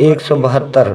172।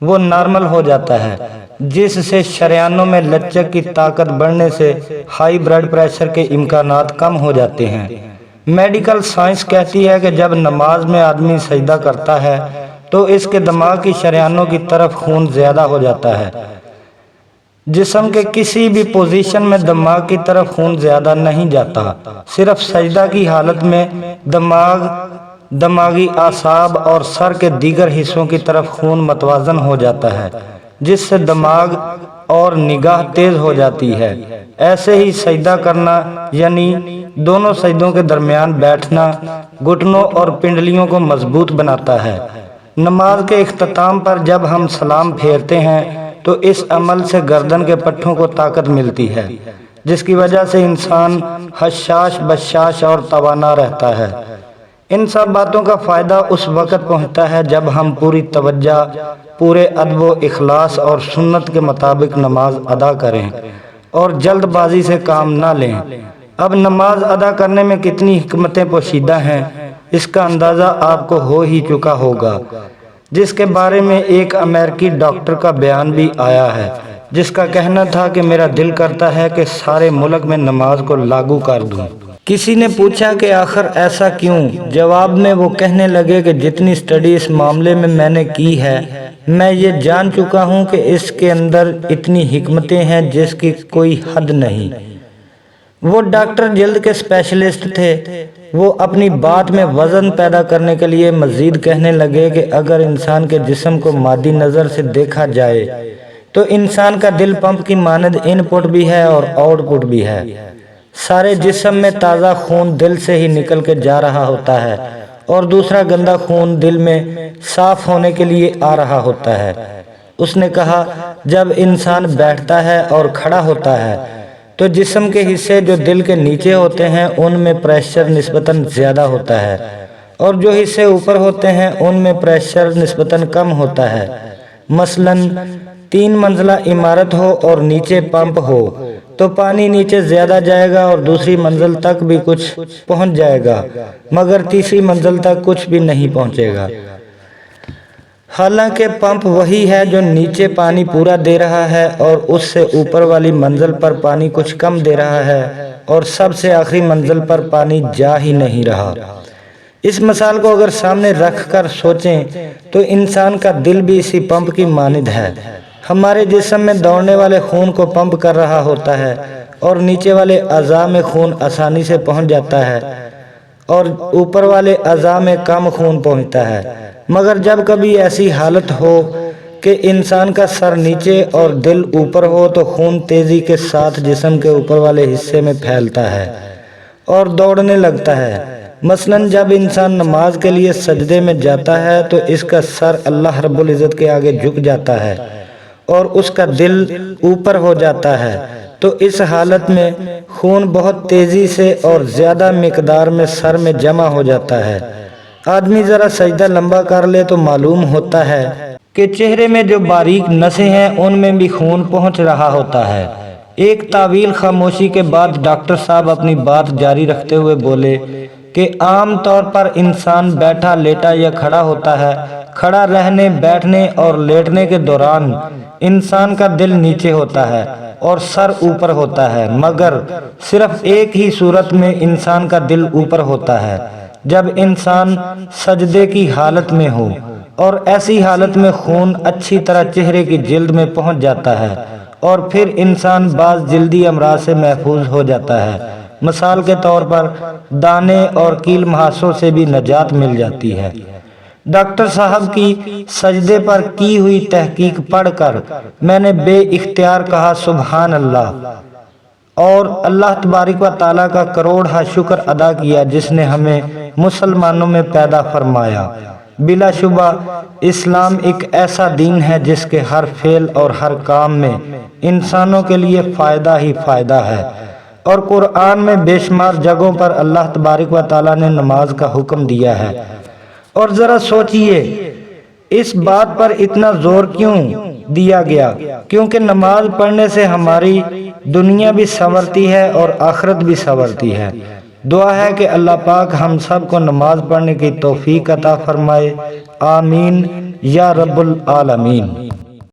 وہ نارمل ہو جاتا ہے، جس سے شریانوں میں لچک کی طاقت بڑھنے سے ہائی بلڈ پریشر کے امکانات کم ہو جاتے ہیں۔ میڈیکل سائنس کہتی ہے کہ جب نماز میں آدمی سجدہ کرتا ہے تو اس کے دماغ کی شریانوں کی طرف خون زیادہ ہو جاتا ہے۔ جسم کے کسی بھی پوزیشن میں دماغ کی طرف خون زیادہ نہیں جاتا، صرف سجدہ کی حالت میں دماغی اعصاب اور سر کے دیگر حصوں کی طرف خون متوازن ہو جاتا ہے، جس سے دماغ اور نگاہ تیز ہو جاتی ہے۔ ایسے ہی سجدہ کرنا یعنی دونوں سجدوں کے درمیان بیٹھنا گھٹنوں اور پنڈلیوں کو مضبوط بناتا ہے۔ نماز کے اختتام پر جب ہم سلام پھیرتے ہیں تو اس عمل سے گردن کے پٹھوں کو طاقت ملتی ہے، جس کی وجہ سے انسان حشاش بشاش اور توانا رہتا ہے۔ ان سب باتوں کا فائدہ اس وقت پہنچتا ہے جب ہم پوری توجہ، پورے ادب و اخلاص اور سنت کے مطابق نماز ادا کریں اور جلد بازی سے کام نہ لیں۔ اب نماز ادا کرنے میں کتنی حکمتیں پوشیدہ ہیں، اس کا اندازہ آپ کو ہو ہی چکا ہوگا، جس کے بارے میں ایک امریکی ڈاکٹر کا بیان بھی آیا ہے، جس کا کہنا تھا کہ میرا دل کرتا ہے کہ سارے ملک میں نماز کو لاگو کر دوں۔ کسی نے پوچھا کہ آخر ایسا کیوں؟ جواب میں وہ کہنے لگے کہ جتنی سٹڈی اس معاملے میں نے کی ہے، میں یہ جان چکا ہوں کہ اس کے اندر اتنی حکمتیں ہیں جس کی کوئی حد نہیں۔ وہ ڈاکٹر جلد کے اسپیشلسٹ تھے۔ وہ اپنی بات میں وزن پیدا کرنے کے لیے مزید کہنے لگے کہ اگر انسان کے جسم کو مادی نظر سے دیکھا جائے تو انسان کا دل پمپ کی مانند ان پٹ بھی ہے اور آؤٹ پٹ بھی ہے۔ سارے جسم میں تازہ خون دل سے ہی نکل کے جا رہا ہوتا ہے اور دوسرا گندا خون دل میں صاف ہونے کے لیے آ رہا ہوتا ہے۔ اس نے کہا، جب انسان بیٹھتا ہے اور کھڑا ہوتا ہے تو جسم کے حصے جو دل کے نیچے ہوتے ہیں ان میں پریشر نسبتاً زیادہ ہوتا ہے اور جو حصے اوپر ہوتے ہیں ان میں پریشر نسبتاً کم ہوتا ہے۔ مثلاً 3 منزلہ عمارت ہو اور نیچے پمپ ہو تو پانی نیچے زیادہ جائے گا اور دوسری منزل تک بھی کچھ پہنچ جائے گا، مگر تیسری منزل تک کچھ بھی نہیں پہنچے گا۔ حالانکہ پمپ وہی ہے جو نیچے پانی پورا دے رہا ہے اور اس سے اوپر والی منزل پر پانی کچھ کم دے رہا ہے اور سب سے آخری منزل پر پانی جا ہی نہیں رہا۔ اس مثال کو اگر سامنے رکھ کر سوچیں تو انسان کا دل بھی اسی پمپ کی مانند ہے۔ ہمارے جسم میں دوڑنے والے خون کو پمپ کر رہا ہوتا ہے اور نیچے والے اعضاء میں خون آسانی سے پہنچ جاتا ہے اور اوپر والے اعضاء میں کم خون پہنچتا ہے۔ مگر جب کبھی ایسی حالت ہو کہ انسان کا سر نیچے اور دل اوپر ہو تو خون تیزی کے ساتھ جسم کے اوپر والے حصے میں پھیلتا ہے اور دوڑنے لگتا ہے۔ مثلاً جب انسان نماز کے لیے سجدے میں جاتا ہے تو اس کا سر اللہ رب العزت کے آگے جھک جاتا ہے اور اس کا دل اوپر ہو جاتا ہے، تو اس حالت میں خون بہت تیزی سے اور زیادہ مقدار میں سر میں جمع ہو جاتا ہے۔ آدمی ذرا سجدہ لمبا کر لے تو معلوم ہوتا ہے کہ چہرے میں جو باریک نسیں ہیں ان میں بھی خون پہنچ رہا ہوتا ہے۔ ایک طویل خاموشی کے بعد ڈاکٹر صاحب اپنی بات جاری رکھتے ہوئے بولے کہ عام طور پر انسان بیٹھا، لیٹا یا کھڑا ہوتا ہے۔ کھڑا رہنے، بیٹھنے اور لیٹنے کے دوران انسان کا دل نیچے ہوتا ہے اور سر اوپر ہوتا ہے، مگر صرف ایک ہی صورت میں انسان کا دل اوپر ہوتا ہے، جب انسان سجدے کی حالت میں ہو، اور ایسی حالت میں خون اچھی طرح چہرے کی جلد میں پہنچ جاتا ہے اور پھر انسان بعض جلدی امراض سے محفوظ ہو جاتا ہے۔ مثال کے طور پر دانے اور کیل مہاسوں سے بھی نجات مل جاتی ہے۔ ڈاکٹر صاحب کی سجدے پر کی ہوئی تحقیق پڑھ کر میں نے بے اختیار کہا سبحان اللہ، اور اللہ تبارک و تعالیٰ کا کروڑہا شکر ادا کیا جس نے ہمیں مسلمانوں میں پیدا فرمایا۔ بلا شبہ اسلام ایک ایسا دین ہے جس کے ہر فعل اور ہر کام میں انسانوں کے لیے فائدہ ہی فائدہ ہے، اور قرآن میں بے شمار جگہوں پر اللہ تبارک و تعالیٰ نے نماز کا حکم دیا ہے۔ اور ذرا سوچئے اس بات پر اتنا زور کیوں دیا گیا؟ کیونکہ نماز پڑھنے سے ہماری دنیا بھی سنورتی ہے اور آخرت بھی سنورتی ہے۔ دعا ہے کہ اللہ پاک ہم سب کو نماز پڑھنے کی توفیق عطا فرمائے، آمین یا رب العالمین۔